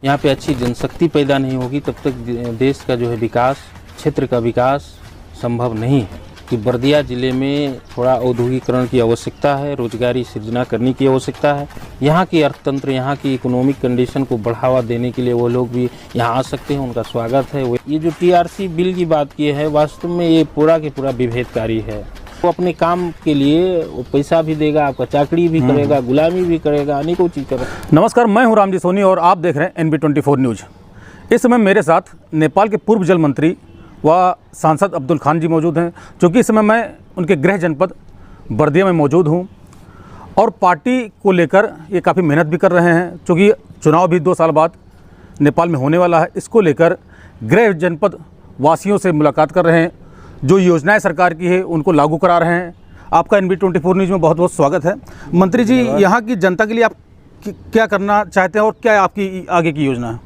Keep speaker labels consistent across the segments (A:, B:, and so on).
A: यहाँ पे अच्छी जनशक्ति पैदा नहीं होगी तब तक देश का जो है विकास, क्षेत्र का विकास संभव नहीं है। कि बर्दिया ज़िले में थोड़ा औद्योगिकरण की आवश्यकता है, रोजगारी सृजना करने की आवश्यकता है। यहाँ की अर्थतंत्र, यहाँ की इकोनॉमिक कंडीशन को बढ़ावा देने के लिए वो लोग भी यहाँ आ सकते हैं, उनका स्वागत है। ये जो टीआरसी बिल की बात की है, वास्तव में ये पूरा के पूरा विभेदकारी है। वो अपने काम के लिए वो पैसा भी देगा, आपका चाकरी भी करेगा, गुलामी भी करेगा, अनेकों चीज़ करेगा।
B: नमस्कार, मैं हूं रामजी सोनी और आप देख रहे हैं NB24 न्यूज़। इस समय मेरे साथ नेपाल के पूर्व जल मंत्री व सांसद अब्दुल खान जी मौजूद हैं, जो कि इस समय मैं उनके गृह जनपद बर्दिया में मौजूद हूं और पार्टी को लेकर ये काफ़ी मेहनत भी कर रहे हैं, क्योंकि चुनाव भी 2 साल बाद नेपाल में होने वाला है। इसको लेकर गृह जनपद वासियों से मुलाकात कर रहे हैं, जो योजनाएं सरकार की है उनको लागू करा रहे हैं। आपका NB24 न्यूज़ में बहुत बहुत स्वागत है। मंत्री जी, यहाँ की जनता के लिए आप क्या करना चाहते हैं और क्या आपकी आगे की योजना है?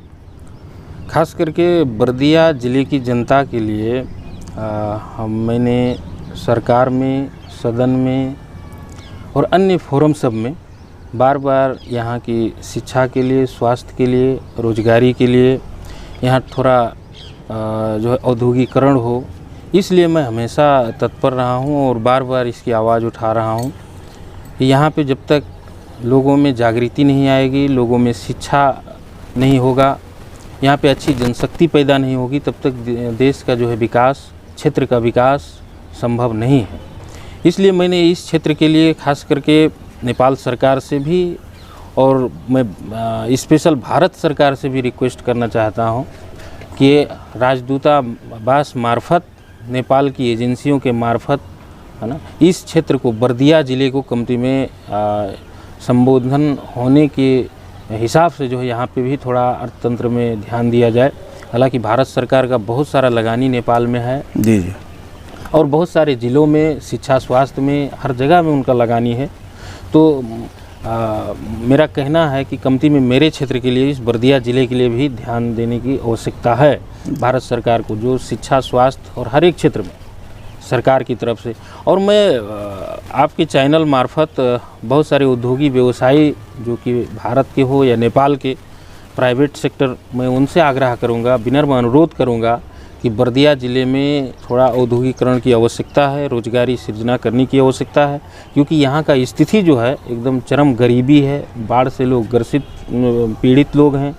A: खास करके बर्दिया ज़िले की जनता के लिए मैंने सरकार में, सदन में और अन्य फोरम सब में बार बार यहाँ की शिक्षा के लिए, स्वास्थ्य के लिए, रोजगारी के लिए, यहाँ थोड़ा जो है औद्योगिकरण हो, इसलिए मैं हमेशा तत्पर रहा हूँ और बार बार इसकी आवाज़ उठा रहा हूँ कि यहाँ पे जब तक लोगों में जागृति नहीं आएगी, लोगों में शिक्षा नहीं होगा, यहाँ पे अच्छी जनशक्ति पैदा नहीं होगी, तब तक देश का जो है विकास, क्षेत्र का विकास संभव नहीं है। इसलिए मैंने इस क्षेत्र के लिए खास करके नेपाल सरकार से भी और मैं स्पेशल भारत सरकार से भी रिक्वेस्ट करना चाहता हूँ कि राजदूतावास मार्फत, नेपाल की एजेंसियों के मार्फत, है ना, इस क्षेत्र को, बर्दिया ज़िले को कमती में संबोधन होने के हिसाब से जो है यहाँ पे भी थोड़ा अर्थतंत्र में ध्यान दिया जाए। हालांकि भारत सरकार का बहुत सारा लगानी नेपाल में है
B: जी
A: और बहुत सारे ज़िलों में, शिक्षा स्वास्थ्य में, हर जगह में उनका लगानी है। तो मेरा कहना है कि कमती में मेरे क्षेत्र के लिए, इस बर्दिया ज़िले के लिए भी ध्यान देने की आवश्यकता है भारत सरकार को, जो शिक्षा, स्वास्थ्य और हर एक क्षेत्र में सरकार की तरफ से। और मैं आपके चैनल मार्फत बहुत सारे उद्योगी व्यवसायी जो कि भारत के हो या नेपाल के, प्राइवेट सेक्टर, मैं उनसे आग्रह करूंगा, विनम्र अनुरोध करूंगा कि बर्दिया ज़िले में थोड़ा औद्योगिकरण की आवश्यकता है, रोजगारी सृजना करने की आवश्यकता है, क्योंकि यहाँ का स्थिति जो है एकदम चरम गरीबी है, बाढ़ से लोग ग्रसित, पीड़ित लोग हैं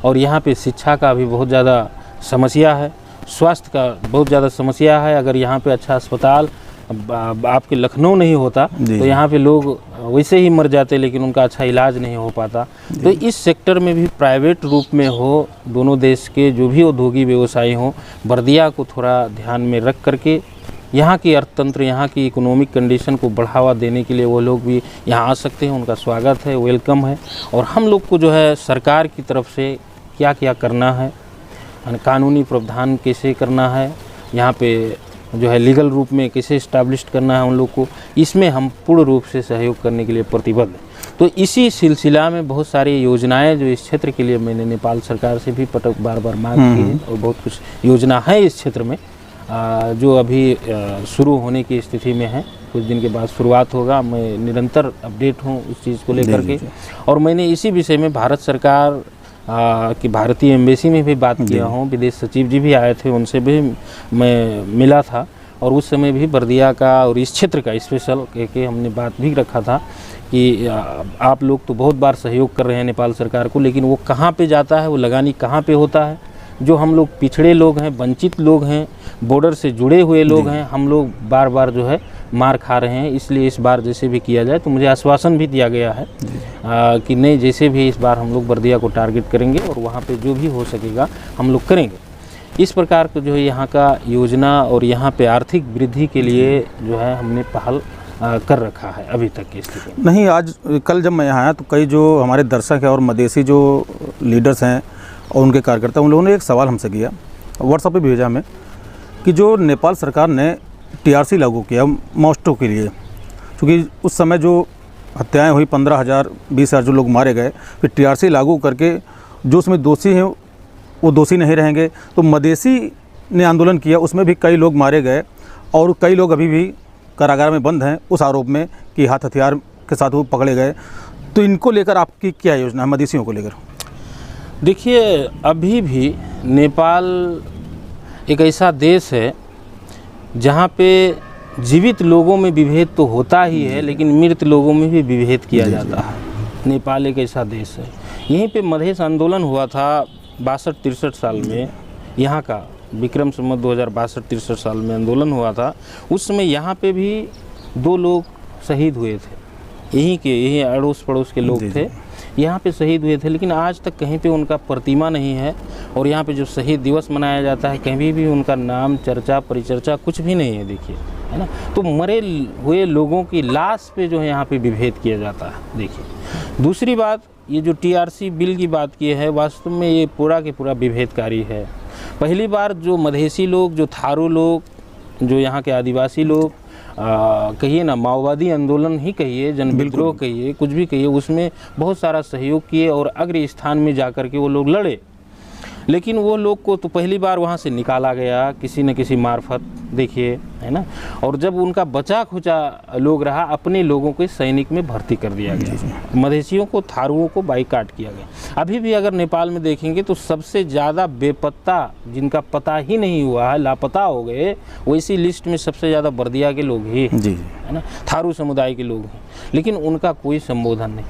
A: और यहाँ पे शिक्षा का भी बहुत ज़्यादा समस्या है, स्वास्थ्य का बहुत ज़्यादा समस्या है। अगर यहाँ पे अच्छा अस्पताल आपके लखनऊ नहीं होता तो यहाँ पे लोग वैसे ही मर जाते, लेकिन उनका अच्छा इलाज नहीं हो पाता। तो इस सेक्टर में भी प्राइवेट रूप में हो, दोनों देश के जो भी औद्योगिक व्यवसायी हों, बर्दिया को थोड़ा ध्यान में रख करके यहाँ की अर्थतंत्र, यहाँ की इकोनॉमिक कंडीशन को बढ़ावा देने के लिए वो लोग भी यहाँ आ सकते हैं, उनका स्वागत है, वेलकम है। और हम लोग को जो है सरकार की तरफ से क्या क्या करना है, कानूनी प्रावधान कैसे करना है, यहाँ पे जो है लीगल रूप में कैसे इस्टेब्लिश करना है उन लोग को, इसमें हम पूर्ण रूप से सहयोग करने के लिए प्रतिबद्ध हैं। तो इसी सिलसिला में बहुत सारी योजनाएं जो इस क्षेत्र के लिए मैंने नेपाल सरकार से भी बार बार मांग की है और बहुत कुछ योजना है इस क्षेत्र में जो अभी शुरू होने की स्थिति में है। कुछ दिन के बाद शुरुआत होगा। मैं निरंतर अपडेट हूँ उस चीज़ को लेकर के, और मैंने इसी विषय में भारत सरकार कि भारतीय एम्बेसी में भी बात किया हूँ, विदेश सचिव जी भी आए थे, उनसे भी मैं मिला था और उस समय भी बर्दिया का और इस क्षेत्र का स्पेशल कह के हमने बात भी रखा था कि आप लोग तो बहुत बार सहयोग कर रहे हैं नेपाल सरकार को, लेकिन वो कहाँ पे जाता है, वो लगानी कहाँ पे होता है। जो हम लोग पिछड़े लोग हैं, वंचित लोग हैं, बॉर्डर से जुड़े हुए लोग हैं, हम लोग बार बार जो है मार खा रहे हैं। इसलिए इस बार जैसे भी किया जाए, तो मुझे आश्वासन भी दिया गया है कि नहीं, जैसे भी इस बार हम लोग बर्दिया को टारगेट करेंगे और वहाँ पे जो भी हो सकेगा हम लोग करेंगे। इस प्रकार का जो है यहाँ का योजना और यहाँ पे आर्थिक वृद्धि के लिए जो है हमने पहल कर रखा है अभी तक की स्थिति में।
B: नहीं, आज कल जब मैं यहाँ आया तो कई जो हमारे दर्शक हैं और मदेशी जो लीडर्स हैं और उनके कार्यकर्ता, उन लोगों ने एक सवाल हमसे किया, व्हाट्सएप पे भेजा हमें, कि जो नेपाल सरकार ने टीआरसी लागू किया मास्टरों के लिए, क्योंकि उस समय जो हत्याएं हुई, 15,000 20,000 जो लोग मारे गए, फिर टीआरसी लागू करके जो उसमें दोषी हैं वो दोषी नहीं रहेंगे। तो मदेशी ने आंदोलन किया, उसमें भी कई लोग मारे गए और कई लोग अभी भी कारागार में बंद हैं उस आरोप में कि हाथ हथियार के साथ वो पकड़े गए। तो इनको लेकर आपकी क्या योजना है, मदेशियों को लेकर?
A: देखिए, अभी भी नेपाल एक ऐसा देश है जहाँ पे जीवित लोगों में विभेद तो होता ही है, लेकिन मृत लोगों में भी विभेद किया जाता है। नेपाल एक ऐसा देश है। यहीं पे मधेश आंदोलन हुआ था 62-63 साल में, यहाँ का विक्रम संवत 2062-63 साल में आंदोलन हुआ था। उस समय यहाँ पे भी 2 लोग शहीद हुए थे, यही अड़ोस पड़ोस के लोग थे, यहाँ पे शहीद हुए थे। लेकिन आज तक कहीं पे उनका प्रतिमा नहीं है, और यहाँ पे जो शहीद दिवस मनाया जाता है कहीं भी उनका नाम, चर्चा, परिचर्चा कुछ भी नहीं है, देखिए, है ना। तो मरे हुए लोगों की लाश पे जो है यहाँ पे विभेद किया जाता है। देखिए, दूसरी बात, ये जो टीआरसी बिल की बात की है, वास्तव में ये पूरा के पूरा विभेदकारी है। पहली बार जो मधेसी लोग, जो थारू लोग, जो यहाँ के आदिवासी लोग, कहिए ना, माओवादी आंदोलन ही कहिए, जन विद्रोह कहिए, कुछ भी कहिए, उसमें बहुत सारा सहयोग किए और अग्र स्थान में जाकर के वो लोग लड़े। लेकिन वो लोग को तो पहली बार वहाँ से निकाला गया किसी न किसी मार्फत, देखिए, है ना। और जब उनका बचा खुचा लोग रहा, अपने लोगों को सैनिक में भर्ती कर दिया गया। मधेसियों को, थारुओं को बाइकाट किया गया। अभी भी अगर नेपाल में देखेंगे तो सबसे ज़्यादा बेपत्ता, जिनका पता ही नहीं हुआ है, लापता हो गए, वैसी लिस्ट में सबसे ज़्यादा बर्दिया के लोग ही, है ना, थारू समुदाय के लोग हैं। लेकिन उनका कोई संबोधन नहीं।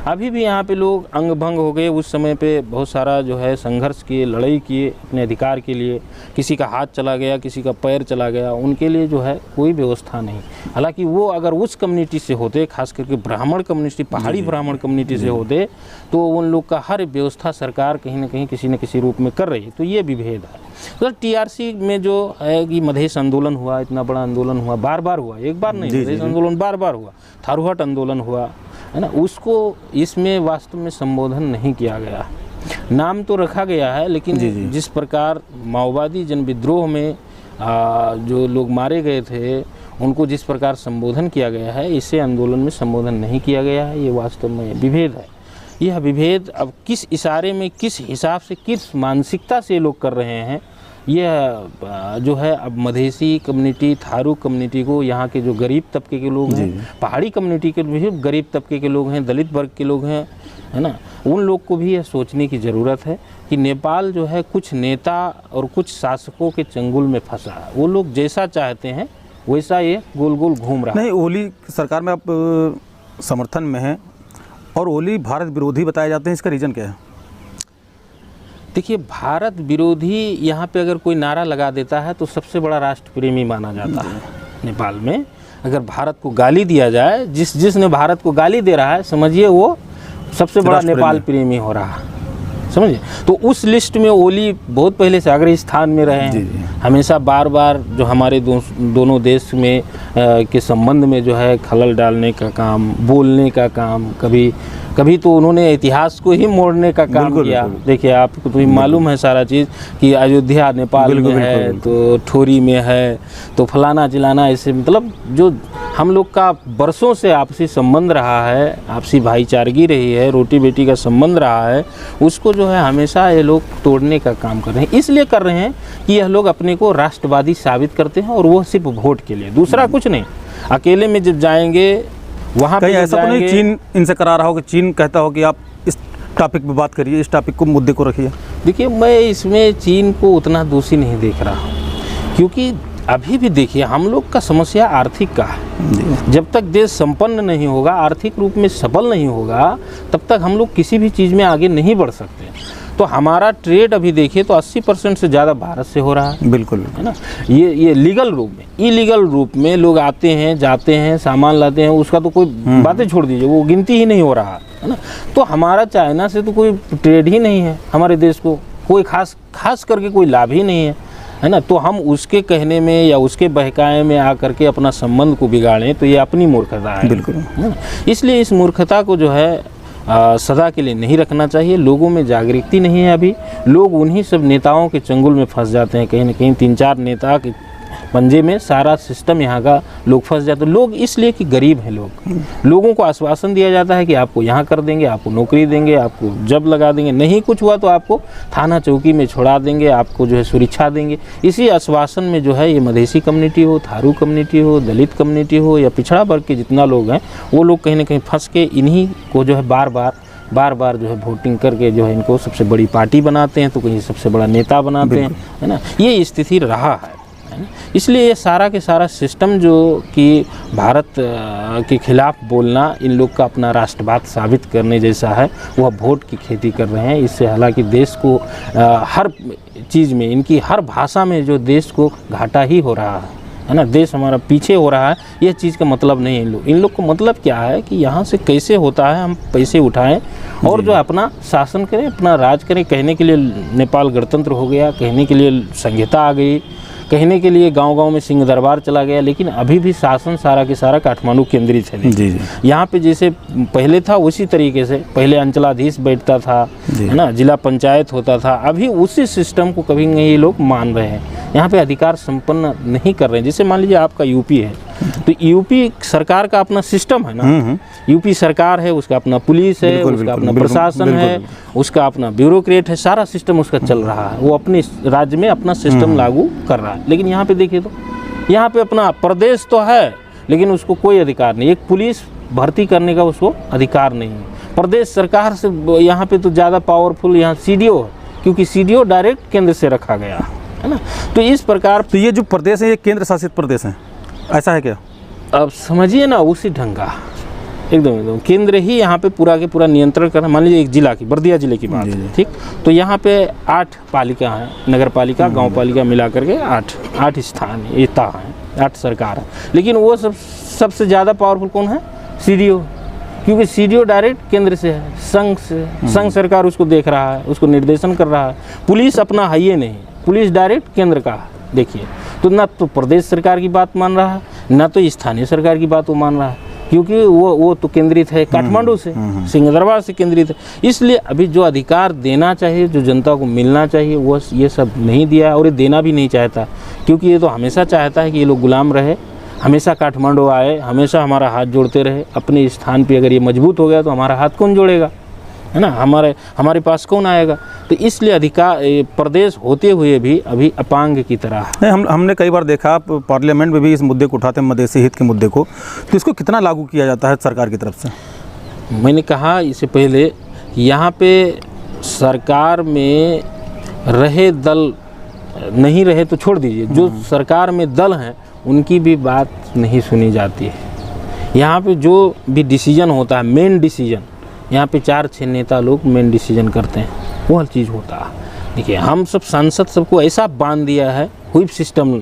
A: अभी भी यहाँ पे लोग अंग भंग हो गए। उस समय पे बहुत सारा जो है संघर्ष किए, लड़ाई किए अपने अधिकार के लिए। किसी का हाथ चला गया, किसी का पैर चला गया, उनके लिए जो है कोई व्यवस्था नहीं। हालांकि वो अगर उस कम्युनिटी से होते, खास करके ब्राह्मण कम्युनिटी, पहाड़ी ब्राह्मण कम्युनिटी से होते, तो उन लोग का हर व्यवस्था सरकार कहीं ना कहीं किसी न किसी रूप में कर रही है। तो ये विभेद है। तो टीआरसी में जो है कि मधेश आंदोलन हुआ, इतना बड़ा आंदोलन हुआ, बार बार हुआ, एक बार नहीं, मधेश आंदोलन बार बार हुआ, थारूहट आंदोलन हुआ, है ना, उसको इसमें वास्तव में संबोधन नहीं किया गया। नाम तो रखा गया है, लेकिन जिस प्रकार माओवादी जन विद्रोह में जो लोग मारे गए थे, उनको जिस प्रकार संबोधन किया गया है, इसे आंदोलन में संबोधन नहीं किया गया है। ये वास्तव में विभेद है। यह विभेद अब किस इशारे में, किस हिसाब से, किस मानसिकता से लोग कर रहे हैं, यह जो है अब मधेसी कम्युनिटी, थारू कम्युनिटी को, यहाँ के जो गरीब तबके के लोग हैं, पहाड़ी कम्युनिटी के भी गरीब तबके के लोग हैं, दलित वर्ग के लोग हैं, है ना, उन लोग को भी यह सोचने की ज़रूरत है कि नेपाल जो है कुछ नेता और कुछ शासकों के चंगुल में फंसा है। वो लोग जैसा चाहते हैं वैसा ये गोल गोल घूम रहा है।
B: नहीं, ओली सरकार में आप समर्थन में हैं और ओली भारत विरोधी बताए जाते हैं, इसका रीज़न क्या है?
A: देखिए, भारत विरोधी यहाँ पे अगर कोई नारा लगा देता है तो सबसे बड़ा राष्ट्र प्रेमी माना जाता है नेपाल में। अगर भारत को गाली दिया जाए, जिसने भारत को गाली दे रहा है, समझिए वो सबसे बड़ा नेपाल प्रेमी हो रहा है, समझिए। तो उस लिस्ट में ओली बहुत पहले से अग्र स्थान में रहे हैं। हमेशा बार बार जो हमारे दोनों देश में के संबंध में जो है खलल डालने का काम, बोलने का काम, कभी तो उन्होंने इतिहास को ही मोड़ने का काम किया। देखिए, आपको तो मालूम है सारा चीज़ कि अयोध्या नेपाल में है, तो ठोरी में है, तो फलाना चिलाना, ऐसे मतलब जो हम लोग का बरसों से आपसी संबंध रहा है, आपसी भाईचारगी रही है, रोटी बेटी का संबंध रहा है, उसको जो है हमेशा ये लोग तोड़ने का काम कर रहे हैं। इसलिए कर रहे हैं कि यह लोग अपने को राष्ट्रवादी साबित करते हैं, और वो सिर्फ वोट के लिए, दूसरा कुछ नहीं। अकेले में जब जाएंगे वहाँ पे
B: ऐसा तो नहीं चीन इनसे करा रहा हो कि चीन कहता हो कि आप इस टॉपिक पे बात करिए, इस टॉपिक को, मुद्दे को रखिए? देखिए,
A: मैं इसमें चीन को उतना दोषी नहीं देख रहा हूँ, क्योंकि अभी भी देखिए हम लोग का समस्या आर्थिक का है। जब तक देश संपन्न नहीं होगा, आर्थिक रूप में सबल नहीं होगा, तब तक हम लोग किसी भी चीज़ में आगे नहीं बढ़ सकते। तो हमारा ट्रेड अभी देखिए तो 80% से ज़्यादा भारत से हो रहा है।
B: बिल्कुल,
A: है ना। ये लीगल रूप में, इलीगल रूप में लोग आते हैं, जाते हैं, सामान लाते हैं, उसका तो कोई बातें छोड़ दीजिए, वो गिनती ही नहीं हो रहा है ना। तो हमारा चाइना से तो कोई ट्रेड ही नहीं है, हमारे देश को कोई खास करके कोई लाभ ही नहीं है ना। तो हम उसके कहने में या उसके बहकाए में आकर के अपना संबंध को बिगाड़ें, तो ये अपनी मूर्खता है।
B: बिल्कुल।
A: इसलिए इस मूर्खता को जो है सदा के लिए नहीं रखना चाहिए। लोगों में जागृति नहीं है अभी। लोग उन्हीं सब नेताओं के चंगुल में फंस जाते हैं, कहीं ना कहीं 3-4 नेता के पंजे में सारा सिस्टम यहाँ का लोग फंस जाते हैं। लोग इसलिए कि गरीब हैं लोगों को आश्वासन दिया जाता है कि आपको यहाँ कर देंगे, आपको नौकरी देंगे, आपको जब लगा देंगे, नहीं कुछ हुआ तो आपको थाना चौकी में छोड़ा देंगे, आपको जो है सुरक्षा देंगे। इसी आश्वासन में जो है ये मधेसी कम्युनिटी हो, थारू कम्युनिटी हो, दलित कम्युनिटी हो या पिछड़ा वर्ग के जितना लोग हैं, वो लोग कहीं ना कहीं फंस के इन्हीं को जो है बार बार बार बार जो है वोटिंग करके जो है इनको सबसे बड़ी पार्टी बनाते हैं, तो कहीं सबसे बड़ा नेता बनाते हैं, है ना। ये स्थिति रहा है ना। इसलिए ये सारा के सारा सिस्टम जो कि भारत के खिलाफ बोलना इन लोग का अपना राष्ट्रवाद साबित करने जैसा है, वह वोट की खेती कर रहे हैं। इससे हालांकि देश को हर चीज़ में, इनकी हर भाषा में जो देश को घाटा ही हो रहा है ना, देश हमारा पीछे हो रहा है, यह चीज़ का मतलब नहीं है इन लोग को मतलब क्या है कि यहाँ से कैसे होता है हम पैसे उठाएं और जो अपना शासन करें, अपना राज करें। कहने के लिए नेपाल गणतंत्र हो गया, कहने के लिए संहिता आ गई, कहने के लिए गांव-गांव में सिंह दरबार चला गया, लेकिन अभी भी शासन सारा के सारा काठमांडू केंद्रित है।
B: जी जी।
A: यहाँ पे जैसे पहले था उसी तरीके से, पहले अंचलाधीश बैठता था, है ना, जिला पंचायत होता था, अभी उसी सिस्टम को कभी नहीं ये लोग मान रहे हैं। यहाँ पे अधिकार संपन्न नहीं कर रहे हैं। जैसे मान लीजिए आपका यूपी है, तो यूपी सरकार का अपना सिस्टम है ना, यूपी सरकार है, उसका अपना पुलिस है, उसका अपना प्रशासन है, उसका अपना ब्यूरोक्रेट है, सारा सिस्टम उसका चल रहा है, वो अपने राज्य में अपना सिस्टम लागू कर रहा है। लेकिन यहाँ पे देखिए तो यहाँ पे अपना प्रदेश तो है, लेकिन उसको कोई अधिकार नहीं। एक पुलिस भर्ती करने का उसको अधिकार नहीं है। प्रदेश सरकार से यहाँ पे तो ज़्यादा पावरफुल यहाँ सीडीओ है, क्योंकि सीडीओ डायरेक्ट केंद्र से रखा गया है ना। तो इस प्रकार
B: तो ये जो प्रदेश है ये केंद्र शासित प्रदेश है, ऐसा है क्या?
A: अब समझिए ना, उसी ढंग का एकदम केंद्र ही यहाँ पे पूरा के पूरा नियंत्रण करना। मान लीजिए एक जिला की, बर्दिया जिले की बात है, ठीक, तो यहाँ पे 8 पालिका हैं, नगर पालिका, गांव पालिका मिला करके 8 स्थान एता हैं, 8 सरकार है। लेकिन वो सबसे ज़्यादा पावरफुल कौन है? सीडीओ, क्योंकि सीडीओ डायरेक्ट केंद्र से है, संघ से, संघ सरकार उसको देख रहा है, उसको निर्देशन कर रहा है। पुलिस अपना है ये नहीं, पुलिस डायरेक्ट केंद्र का है। देखिए, तो ना तो प्रदेश सरकार की बात मान रहा है, ना तो स्थानीय सरकार की बात वो मान रहा है, क्योंकि वो तो केंद्रित है काठमांडू से, सिंह दरबार से केंद्रित है। इसलिए अभी जो अधिकार देना चाहिए, जो जनता को मिलना चाहिए, वो ये सब नहीं दिया है, और ये देना भी नहीं चाहता, क्योंकि ये तो हमेशा चाहता है कि ये लोग गुलाम रहे, हमेशा काठमांडू आए, हमेशा हमारा हाथ जोड़ते रहे। अपने स्थान पे अगर ये मजबूत हो गया तो हमारा हाथ कौन जोड़ेगा, है ना, हमारे पास कौन आएगा। तो इसलिए अधिकार प्रदेश होते हुए भी अभी अपांग की तरह है।
B: हमने कई बार देखा, आप पार्लियामेंट में भी इस मुद्दे को उठाते हैं, मधेसी हित के मुद्दे को, तो इसको कितना लागू किया जाता है सरकार की तरफ से?
A: मैंने कहा इससे पहले, यहाँ पे सरकार में रहे दल, नहीं रहे तो छोड़ दीजिए, जो सरकार में दल हैं उनकी भी बात नहीं सुनी जाती है। यहाँ पे जो भी डिसीजन होता है, मेन डिसीजन, यहाँ पे 4-6 नेता लोग मेन डिसीजन करते हैं, वो हर चीज़ होता है। देखिए, हम सब सांसद सबको ऐसा बांध दिया है व्हिप सिस्टम,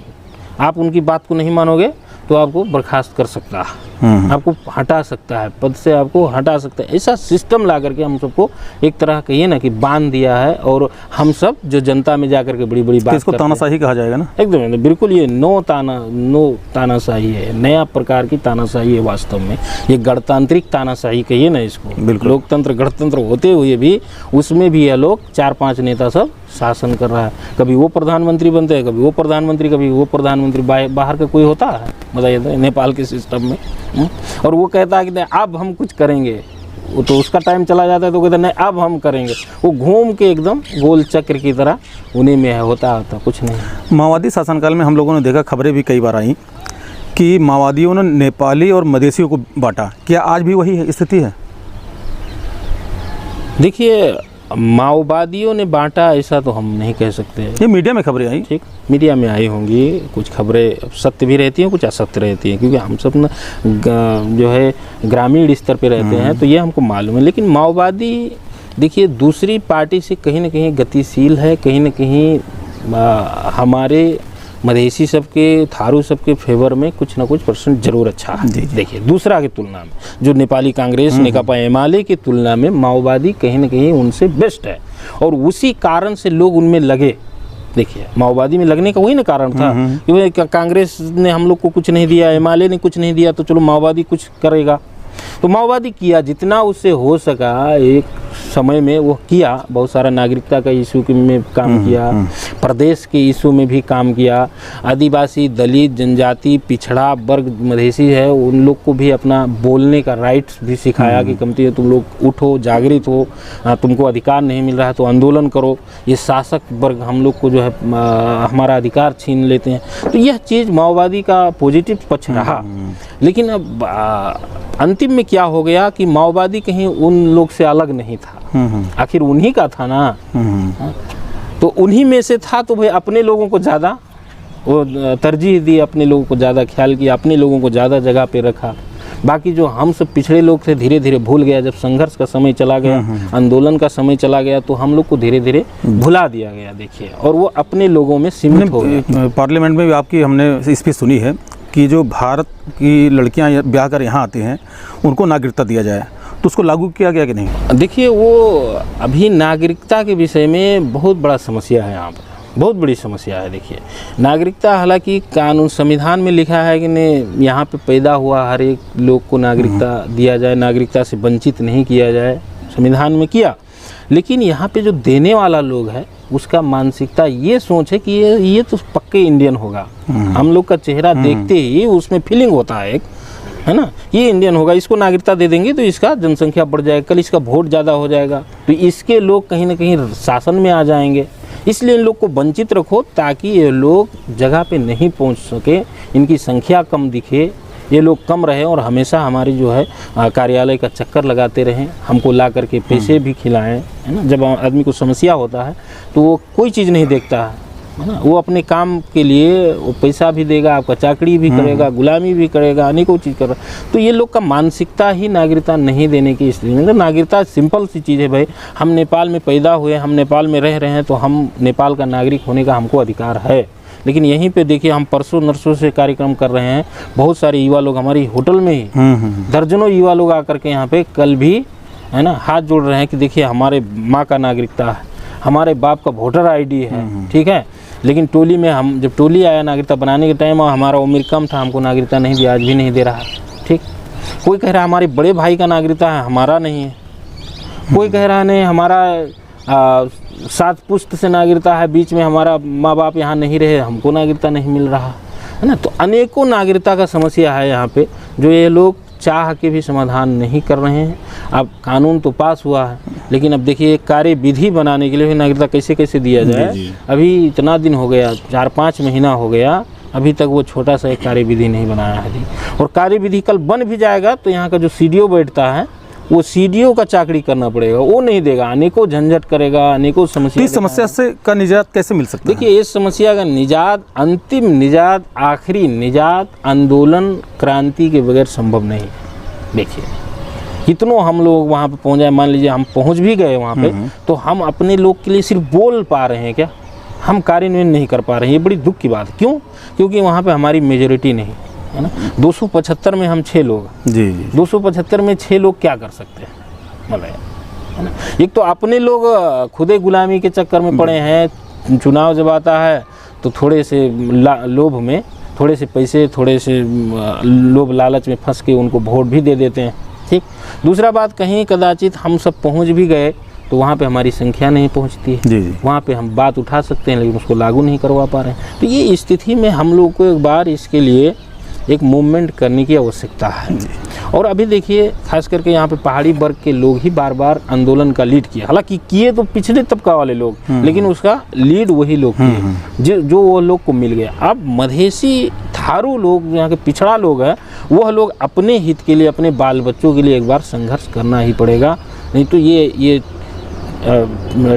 A: आप उनकी बात को नहीं मानोगे तो आपको बर्खास्त कर सकता है, आपको हटा सकता है, पद से आपको हटा सकता है। ऐसा सिस्टम ला करके हम सबको एक तरह कहिए ना कि बांध दिया है, और हम सब जो जनता में जा करके बड़ी बड़ी बात,
B: इसको तानाशाही कहा जाएगा ना?
A: एकदम बिल्कुल, ये नो तानाशाही है, नया प्रकार की तानाशाही है वास्तव में। ये गणतांत्रिक तानाशाही कहिए ना इसको। लोकतंत्र गणतंत्र होते हुए भी उसमें भी ये लोग 4-5 नेता सब शासन कर रहा है। कभी वो प्रधानमंत्री बनते हैं, कभी वो प्रधानमंत्री, कभी वो प्रधानमंत्री। बाहर का कोई होता है बताइए तो नेपाल के सिस्टम में, और वो कहता है कि नहीं अब हम कुछ करेंगे, वो तो उसका टाइम चला जाता है तो कहता है नहीं अब हम करेंगे। वो घूम के एकदम गोल चक्र की तरह उन्हीं में होता कुछ नहीं।
B: माओवादी शासनकाल में हम लोगों ने देखा, खबरें भी कई बार आई कि माओवादियों ने नेपाली और मधेसियों को बांटा। क्या आज भी वही स्थिति है?
A: देखिए, माओवादियों ने बांटा ऐसा तो हम नहीं कह सकते।
B: ये मीडिया में खबरें आई,
A: ठीक, मीडिया में आई होंगी, कुछ खबरें सत्य भी रहती हैं, कुछ असत्य रहती हैं, क्योंकि हम सब ना जो है ग्रामीण स्तर पे रहते हैं, तो ये हमको मालूम है। लेकिन माओवादी देखिए दूसरी पार्टी से कहीं ना कहीं गतिशील है, कहीं ना कहीं हमारे मधेसी सबके, थारू सबके फेवर में कुछ ना कुछ परसेंट जरूर अच्छा है। देखिए, दूसरा की तुलना में जो नेपाली कांग्रेस, नेकपा एमाले की तुलना में माओवादी कहीं ना कहीं उनसे बेस्ट है, और उसी कारण से लोग उनमें लगे। देखिए, माओवादी में लगने का वही ना कारण था कि कांग्रेस ने हम लोग को कुछ नहीं दिया, एमाले ने कुछ नहीं दिया, तो चलो माओवादी कुछ करेगा। तो माओवादी किया जितना उससे हो सका, एक समय में वो किया, बहुत सारा नागरिकता का इशू में काम किया, प्रदेश के इशू में भी काम किया, आदिवासी, दलित, जनजाति, पिछड़ा वर्ग मधेसी है, उन लोग को भी अपना बोलने का राइट्स भी सिखाया कि कमती है तुम लोग उठो, जागृत हो, तुमको अधिकार नहीं मिल रहा है तो आंदोलन करो, ये शासक वर्ग हम लोग को जो है हमारा अधिकार छीन लेते हैं। तो यह चीज़ माओवादी का पॉजिटिव पक्ष रहा। लेकिन अब अंतिम में क्या हो गया कि माओवादी कहीं उन लोग से अलग नहीं था, आखिर उन्हीं का था ना। तो उन्हीं में से था, तो भाई अपने लोगों को ज़्यादा वो तरजीह दी, अपने लोगों को ज़्यादा ख्याल किया, अपने लोगों को ज़्यादा जगह पे रखा। बाकी जो हम सब पिछड़े लोग थे धीरे धीरे भूल गया। जब संघर्ष का समय चला गया, आंदोलन का समय चला गया, तो हम लोग को धीरे धीरे भुला दिया गया, देखिए, और वो अपने लोगों में सीमित हो गया।
B: पार्लियामेंट में भी आपकी हमने स्पीच सुनी है कि जो भारत की लड़कियां ब्याह कर यहाँ आती हैं उनको नागरिकता दिया जाए, तो उसको लागू किया गया कि नहीं?
A: देखिए, वो अभी नागरिकता के विषय में बहुत बड़ा समस्या है यहाँ पर, बहुत बड़ी समस्या है। देखिए, नागरिकता हालांकि कानून संविधान में लिखा है कि नहीं, यहाँ पे पैदा हुआ हर एक लोग को नागरिकता दिया जाए, नागरिकता से वंचित नहीं किया जाए, संविधान में किया। लेकिन यहाँ पे जो देने वाला लोग है उसका मानसिकता ये सोच है कि ये तो पक्के इंडियन होगा। हम लोग का चेहरा देखते ही उसमें फीलिंग होता है एक, है ना, ये इंडियन होगा, इसको नागरिकता दे देंगे तो इसका जनसंख्या बढ़ जाएगा, कल इसका वोट ज़्यादा हो जाएगा, तो इसके लोग कहीं ना कहीं शासन में आ जाएंगे। इसलिए इन लोग को वंचित रखो ताकि ये लोग जगह पे नहीं पहुंच सके, इनकी संख्या कम दिखे, ये लोग कम रहे और हमेशा हमारी जो है कार्यालय का चक्कर लगाते रहें, हमको ला करके पैसे भी खिलाएं, है ना। जब आदमी को समस्या होता है तो वो कोई चीज़ नहीं देखता है ना, वो अपने काम के लिए वो पैसा भी देगा, आपका चाकरी भी करेगा, गुलामी भी करेगा, अनेकों चीज़ कर रहा। तो ये लोग का मानसिकता ही नागरिकता नहीं देने की स्थिति में। नागरिकता सिंपल सी चीज़ है भाई, हम नेपाल में पैदा हुए, हम नेपाल में रह रहे हैं, तो हम नेपाल का नागरिक होने का हमको अधिकार है। लेकिन यहीं पे देखिए, हम परसों नरसों से कार्यक्रम कर रहे हैं, बहुत सारे युवा लोग हमारी होटल में ही दर्जनों युवा लोग आकर के यहाँ पे कल भी, है ना, हाथ जोड़ रहे हैं कि देखिए हमारे माँ का नागरिकता है, हमारे बाप का वोटर आईडी है, ठीक है। लेकिन टोली में हम जब टोली आया नागरिकता बनाने के टाइम, और हमारा उम्र कम था, हमको नागरिकता नहीं दिया, आज भी नहीं दे रहा है, ठीक। कोई कह रहा है हमारे बड़े भाई का नागरिकता है, हमारा नहीं है। कोई कह रहा है नहीं हमारा 7 पुश्त से नागरिकता है, बीच में हमारा माँ बाप यहाँ नहीं रहे, हमको नागरिकता नहीं मिल रहा है ना। तो अनेकों नागरिकता का समस्या है यहाँ पे, जो ये लोग चाह के भी समाधान नहीं कर रहे हैं। अब कानून तो पास हुआ है, लेकिन अब देखिए कार्य विधि बनाने के लिए भी नागरिकता कैसे कैसे दिया जाए। अभी इतना दिन हो गया, 4-5 महीना हो गया, अभी तक वो छोटा सा एक कार्य विधि नहीं बनाया है जी। और कार्य विधि कल बन भी जाएगा तो यहाँ का जो CDO बैठता है, वो CDO का चाकरी करना पड़ेगा, वो नहीं देगा, अनेकों झंझट करेगा, अनेकों समस्या।
B: इस समस्या से का निजात कैसे मिल सकता है?
A: देखिए, इस समस्या का निजात, अंतिम निजात, आखिरी निजात आंदोलन क्रांति के बगैर संभव नहीं। देखिए, कितनों हम लोग वहाँ पे पहुँच जाए, मान लीजिए हम पहुँच भी गए वहाँ पे, तो हम अपने लोग के लिए सिर्फ बोल पा रहे हैं क्या, हम कार्यान्वयन नहीं कर पा रहे हैं। ये बड़ी दुख की बात है। क्यों? क्योंकि वहाँ पे हमारी मेजोरिटी नहीं है ना। 275 में हम 6 लोग,
B: जी
A: 275 में 6 लोग क्या कर सकते हैं, मतलब, है ना। एक तो अपने लोग खुदे गुलामी के चक्कर में पड़े हैं, चुनाव जब आता है तो थोड़े से लोभ में, थोड़े से पैसे, थोड़े से लोभ लालच में फंस के उनको वोट भी दे देते हैं, ठीक। दूसरा बात, कहीं कदाचित हम सब पहुंच भी गए तो वहाँ पे हमारी संख्या नहीं पहुँचती है,
B: जी।
A: वहाँ पे हम बात उठा सकते हैं लेकिन उसको लागू नहीं करवा पा रहे हैं। तो ये स्थिति में हम लोग को एक बार इसके लिए एक मूवमेंट करने की आवश्यकता है। और अभी देखिए, खास करके यहाँ पे पहाड़ी वर्ग के लोग ही बार बार आंदोलन का लीड किया, हालांकि किए तो पिछड़े तबका वाले लोग, लेकिन उसका लीड वही लोग किए जो वो लोग को मिल गया। अब मधेसी थारू लोग, यहाँ के पिछड़ा लोग हैं, वह लोग अपने हित के लिए, अपने बाल बच्चों के लिए एक बार संघर्ष करना ही पड़ेगा, नहीं तो ये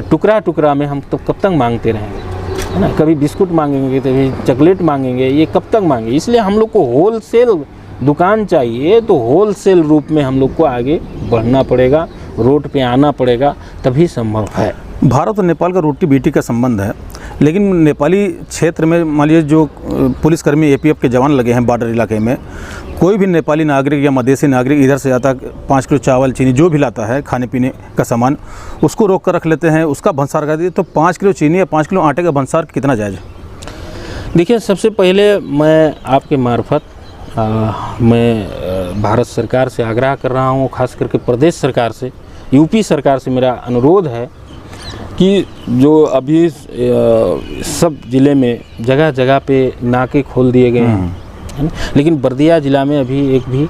A: टुकड़ा टुकड़ा में हम तो कब तक मांगते रहेंगे, है ना। कभी बिस्कुट मांगेंगे, कभी चॉकलेट मांगेंगे, ये कब तक मांगेंगे। इसलिए हम लोग को होलसेल दुकान चाहिए, तो होलसेल रूप में हम लोग को आगे बढ़ना पड़ेगा, रोड पे आना पड़ेगा, तभी संभव है।
B: भारत और नेपाल का रोटी बेटी का संबंध है, लेकिन नेपाली क्षेत्र में मान लीजिए जो पुलिसकर्मी APF के जवान लगे हैं बॉर्डर इलाके में, कोई भी नेपाली नागरिक या मधेसी नागरिक इधर से आता 5 किलो चावल चीनी जो भी लाता है खाने पीने का सामान, उसको रोक कर रख लेते हैं, उसका भंसार कर दिए। तो 5 किलो चीनी या 5 किलो आटे का भंसार कितना जायज़ है?
A: देखिए, सबसे पहले मैं आपके मार्फत मैं भारत सरकार से आग्रह कर रहा हूँ, खास करके प्रदेश सरकार से, UP सरकार से मेरा अनुरोध है कि जो अभी सब ज़िले में जगह जगह पे नाके खोल दिए गए हैं, है ना, लेकिन बर्दिया ज़िला में अभी एक भी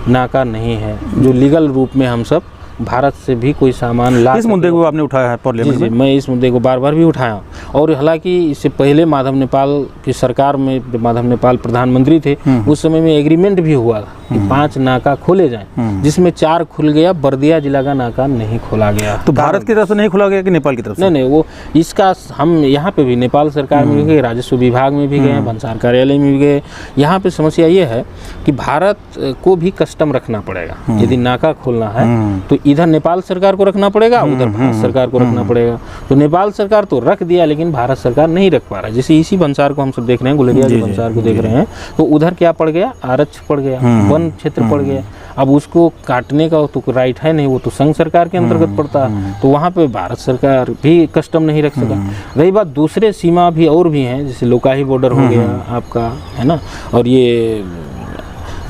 A: नाका नहीं है जो लीगल रूप में हम सब भारत से भी कोई सामान ला।
B: इस मुद्दे को आपने उठाया है पार्लियामेंट में?
A: मैं इस मुद्दे को बार बार भी उठाया और हालांकि इससे पहले माधव नेपाल की सरकार में, माधव नेपाल प्रधानमंत्री थे, उस समय में एग्रीमेंट भी हुआ था कि 5 नाका खोले जाएं, जिसमें 4 खुल गया, बर्दिया जिला का नाका नहीं खोला गया।
B: तो भारत की तरफ से नहीं खोला गया कि नेपाल की तरफ से?
A: नहीं, वो इसका हम यहाँ पे भी नेपाल सरकार में भी गए, राजस्व विभाग में भी गए, भंसार कार्यालय में भी गए। यहाँ पे समस्या ये है कि भारत को भी कस्टम रखना पड़ेगा। यदि नाका खोलना है तो इधर नेपाल सरकार को रखना पड़ेगा, उधर भारत सरकार को रखना पड़ेगा। तो नेपाल सरकार तो रख दिया, लेकिन भारत सरकार नहीं रख पा रहा। जैसे इसी भंसार को हम सब देख रहे हैं, गुलेरिया जो भंसार को देख रहे हैं, तो उधर क्या पड़ गया, आरक्ष पड़ गया, वन क्षेत्र पड़ गया। अब उसको काटने का तो राइट है नहीं, वो तो संघ सरकार के अंतर्गत पड़ता है, तो वहाँ पे भारत सरकार भी कस्टम नहीं रख सका। रही बात दूसरे सीमा भी और भी हैं, जैसे लोकाही बॉर्डर हो गया आपका, है ना, और ये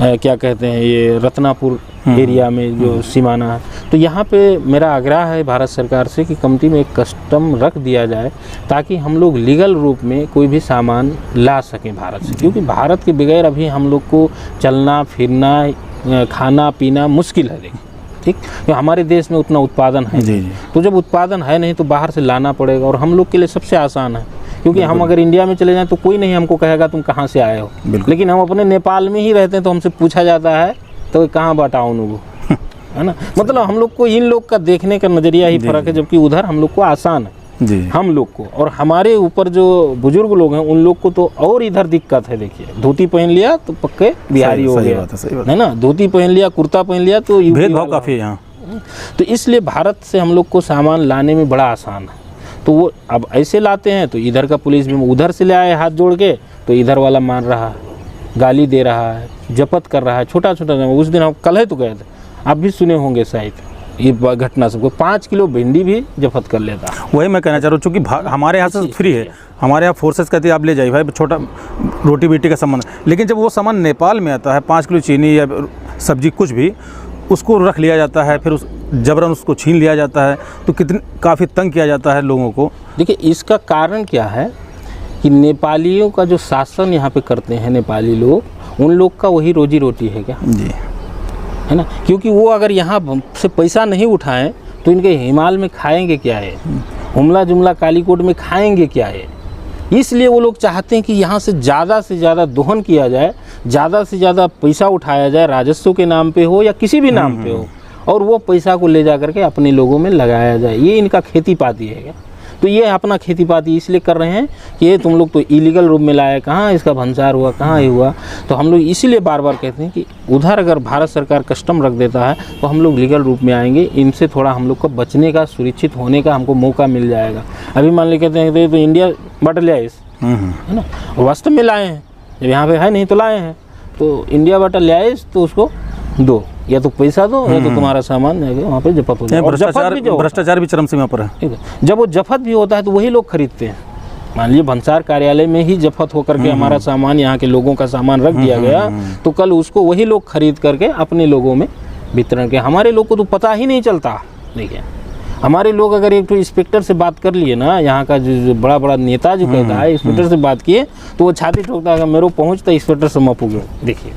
A: क्या कहते हैं, ये रत्नापुर एरिया में जो सीमाना है, तो यहाँ पे मेरा आग्रह है भारत सरकार से कि कमती में एक कस्टम रख दिया जाए, ताकि हम लोग लीगल रूप में कोई भी सामान ला सकें भारत से, क्योंकि भारत के बगैर अभी हम लोग को चलना फिरना, खाना पीना मुश्किल है। देखिए, ठीक, तो हमारे देश में उतना उत्पादन है, तो जब उत्पादन है नहीं तो बाहर से लाना पड़ेगा, और हम लोग के लिए सबसे आसान है, क्योंकि हम अगर इंडिया में चले जाएं तो कोई नहीं हमको कहेगा तुम कहाँ से आए हो, लेकिन हम अपने नेपाल में ही रहते हैं तो हमसे पूछा जाता है तो कहाँ बताओ नुगो, है ना। मतलब हम लोग को इन लोग का देखने का नज़रिया ही फर्क है, जबकि उधर हम लोग को आसान है हम लोग को, और हमारे ऊपर जो बुजुर्ग लोग हैं उन लोग को तो और इधर दिक्कत है। देखिए, धोती पहन लिया तो पक्के बिहारी हो गया, है ना, धोती पहन लिया, कुर्ता पहन लिया तो
B: भेदभाव काफ़ी है यहाँ।
A: तो इसलिए भारत से हम लोग को सामान लाने में बड़ा आसान है। तो वो अब ऐसे लाते हैं तो इधर का पुलिस भी उधर से ले आए हाथ जोड़ के, तो इधर वाला मान रहा है, गाली दे रहा है, जपत कर रहा है, छोटा छोटा। उस दिन हम कल है तो गए थे, आप भी सुने होंगे शायद ये घटना, सबको 5 किलो भिंडी भी जब्त कर लेता।
B: वही मैं कहना चाह रहा हूँ, चूँकि हमारे यहाँ से फ्री है, हमारे यहाँ फोर्सेस कहते हैं आप ले जाइए भाई, छोटा रोटी बेटी का सामान, लेकिन जब वो सामान नेपाल में आता है, 5 किलो चीनी या सब्जी कुछ भी, उसको रख लिया जाता है, फिर उस जबरन उसको छीन लिया जाता है, तो काफ़ी तंग किया जाता है लोगों को।
A: देखिए, इसका कारण क्या है कि नेपालियों का जो शासन यहाँ पे करते हैं नेपाली लोग, उन लोग का वही रोजी रोटी है क्या
B: जी,
A: है ना, क्योंकि वो अगर यहाँ से पैसा नहीं उठाएं तो इनके हिमाल में खाएंगे क्या है, हुमला जुमला कालीकोट में खाएंगे क्या है। इसलिए वो लोग चाहते हैं कि यहाँ से ज़्यादा दोहन किया जाए, ज़्यादा से ज़्यादा पैसा उठाया जाए, राजस्व के नाम पे हो या किसी भी नाम पे हो, और वो पैसा को ले जा करके अपने लोगों में लगाया जाए। ये इनका खेती पाती है क्या। तो ये अपना खेती पाती इसलिए कर रहे हैं कि ये तुम लोग तो इलीगल रूप में लाए, कहाँ इसका भंसार हुआ, कहाँ ये हुआ। तो हम लोग इसीलिए बार बार कहते हैं कि उधर अगर भारत सरकार कस्टम रख देता है तो हम लोग लीगल रूप में आएंगे, इनसे थोड़ा हम लोग को बचने का, सुरक्षित होने का हमको मौका मिल जाएगा। अभी मान ली कहते हैं तो इंडिया बट ले आए, है ना, वास्तव में लाए हैं, जब यहाँ पे है नहीं तो लाए हैं, तो इंडिया बट ले आए तो उसको दो, या तो पैसा दो या तो तुम्हारा सामान वहाँ पे जब्त हो जाए।
B: भ्रष्टाचार भी चरम सीमा पर है।
A: जब वो जब्त भी होता है तो वही लोग खरीदते हैं। मान लीजिए भंसार कार्यालय में ही जब्त होकर के हमारा सामान, यहाँ के लोगों का सामान रख दिया गया, तो कल उसको वही लोग खरीद करके अपने लोगों में वितरण के। हमारे लोग को तो पता ही नहीं चलता। देखिए, हमारे लोग अगर एक तो इंस्पेक्टर से बात कर लिए ना, यहाँ का जो बड़ा बड़ा नेता जो कहता है इंस्पेक्टर से बात किए, तो वो छाती ठोकता है, मेरे को पहुँचता इंस्पेक्टर से मैं पूछूँ। देखिए,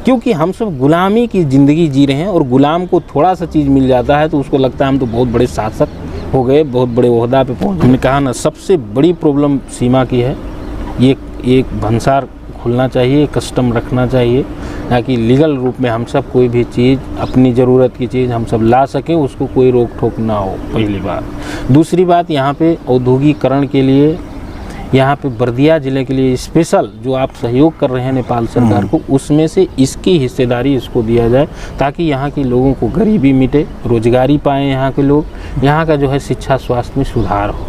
A: क्योंकि हम सब गुलामी की ज़िंदगी जी रहे हैं, और गुलाम को थोड़ा सा चीज़ मिल जाता है तो उसको लगता है हम तो बहुत बड़े शासक हो गए, बहुत बड़े ओहदा पे पहुँच। हमने कहा ना, सबसे बड़ी प्रॉब्लम सीमा की है। ये एक भंसार खुलना चाहिए, कस्टम रखना चाहिए, ताकि लीगल रूप में हम सब कोई भी चीज़, अपनी ज़रूरत की चीज़ हम सब ला सकें, उसको कोई रोक टोक ना हो, पहली बात। दूसरी बात, यहाँ पे औद्योगिकरण के लिए, यहाँ पे बर्दिया ज़िले के लिए स्पेशल जो आप सहयोग कर रहे हैं नेपाल सरकार को, उसमें से इसकी हिस्सेदारी इसको दिया जाए, ताकि यहाँ के लोगों को गरीबी मिटे, रोजगारी पाएँ यहाँ के लोग, यहाँ का जो है शिक्षा स्वास्थ्य में सुधार हो।